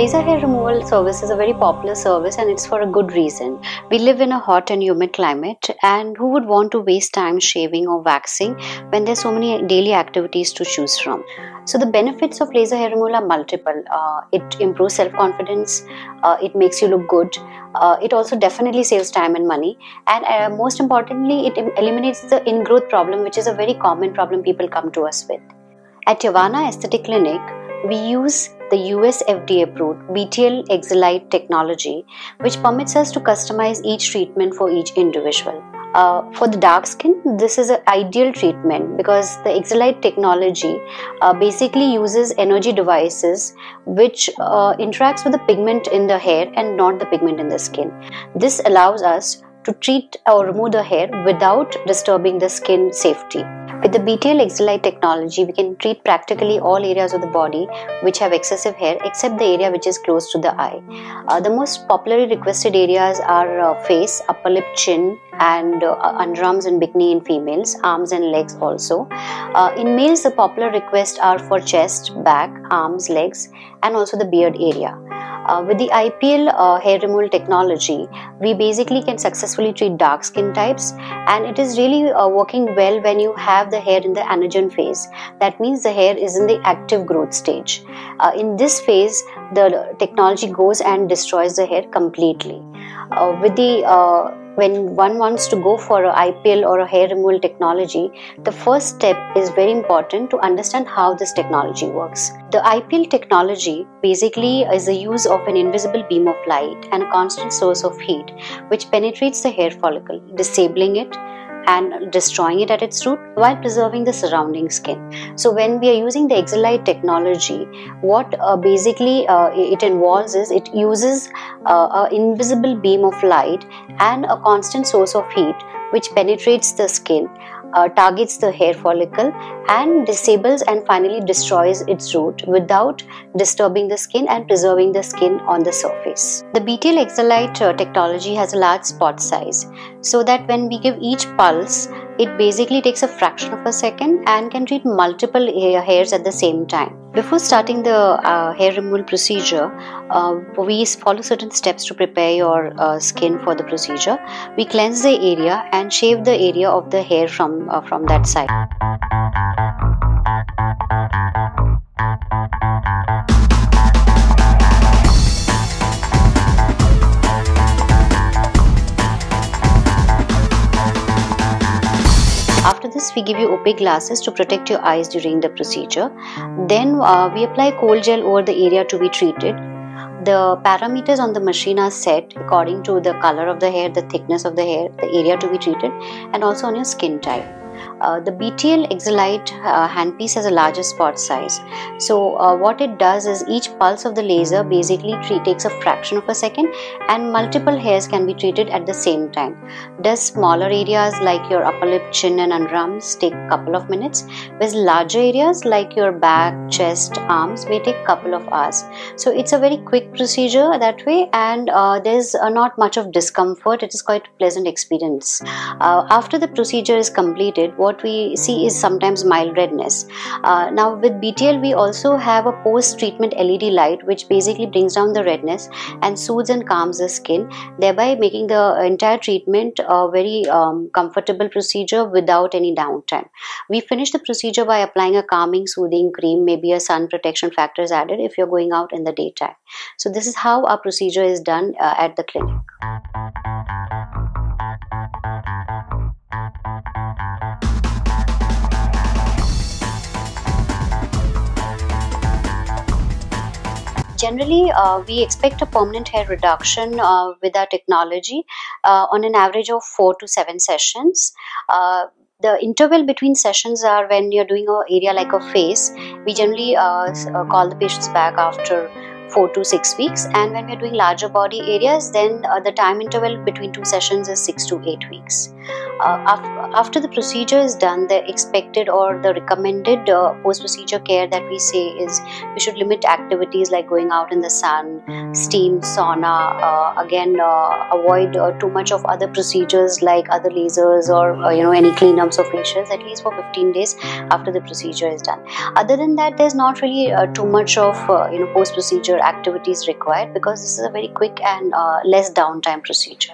Laser hair removal service is a very popular service, and it's for a good reason. We live in a hot and humid climate, and who would want to waste time shaving or waxing when there's so many daily activities to choose from? So the benefits of laser hair removal are multiple. It improves self-confidence, it makes you look good, it also definitely saves time and money, and most importantly, it eliminates the ingrowth problem, which is a very common problem people come to us with. At YAVANA Aesthetic Clinic, we use the US FDA approved BTL Exilite technology, which permits us to customize each treatment for each individual. For the dark skin, this is an ideal treatment because the Exilite technology basically uses energy devices which interacts with the pigment in the hair and not the pigment in the skin. This allows us to treat or remove the hair without disturbing the skin safety. With the BTL Exilite technology, we can treat practically all areas of the body which have excessive hair except the area which is close to the eye. The most popularly requested areas are face, upper lip, chin, and underarms and bikini in females, arms and legs also. In males, the popular requests are for chest, back, arms, legs, and also the beard area. With the IPL hair removal technology, we basically can successfully treat dark skin types, and it is really working well when you have the hair in the anagen phase. That means the hair is in the active growth stage. In this phase, the technology goes and destroys the hair completely. When one wants to go for an IPL or a hair removal technology, the first step is very important to understand how this technology works. The IPL technology basically is the use of an invisible beam of light and a constant source of heat which penetrates the hair follicle, disabling it and destroying it at its root while preserving the surrounding skin. So when we are using the Exilite technology, what basically it involves is it uses an invisible beam of light and a constant source of heat which penetrates the skin, targets the hair follicle and disables and finally destroys its root without disturbing the skin and preserving the skin on the surface. The BTL Exilite technology has a large spot size, so that when we give each pulse, it basically takes a fraction of a second and can treat multiple hairs at the same time. Before starting the hair removal procedure, we follow certain steps to prepare your skin for the procedure. We cleanse the area and shave the area of the hair from that side. After this, we give you opaque glasses to protect your eyes during the procedure. Then we apply cold gel over the area to be treated. The parameters on the machine are set according to the color of the hair, the thickness of the hair, the area to be treated, and also on your skin type. The BTL Exilite handpiece has a larger spot size. So what it does is each pulse of the laser basically takes a fraction of a second and multiple hairs can be treated at the same time. Does smaller areas like your upper lip, chin and underarms take a couple of minutes, whereas larger areas like your back, chest, arms may take a couple of hours. So it's a very quick procedure that way, and there's not much of discomfort. It is quite a pleasant experience. After the procedure is completed, what we see is sometimes mild redness. Now with BTL, we also have a post-treatment LED light which basically brings down the redness and soothes and calms the skin, thereby making the entire treatment a very comfortable procedure without any downtime. We finish the procedure by applying a calming, soothing cream, maybe a sun protection factor is added if you're going out in the daytime. So this is how our procedure is done at the clinic. Generally, we expect a permanent hair reduction with our technology on an average of 4 to 7 sessions. The interval between sessions are when you're doing an area like a face, we generally call the patients back after 4 to 6 weeks, and when we're doing larger body areas, then the time interval between 2 sessions is 6 to 8 weeks. After the procedure is done, the expected or the recommended post-procedure care that we say is we should limit activities like going out in the sun, steam, sauna, avoid too much of other procedures like other lasers or any cleanups or facials, at least for 15 days after the procedure is done. Other than that, there's not really too much of post-procedure activities required, because this is a very quick and less downtime procedure.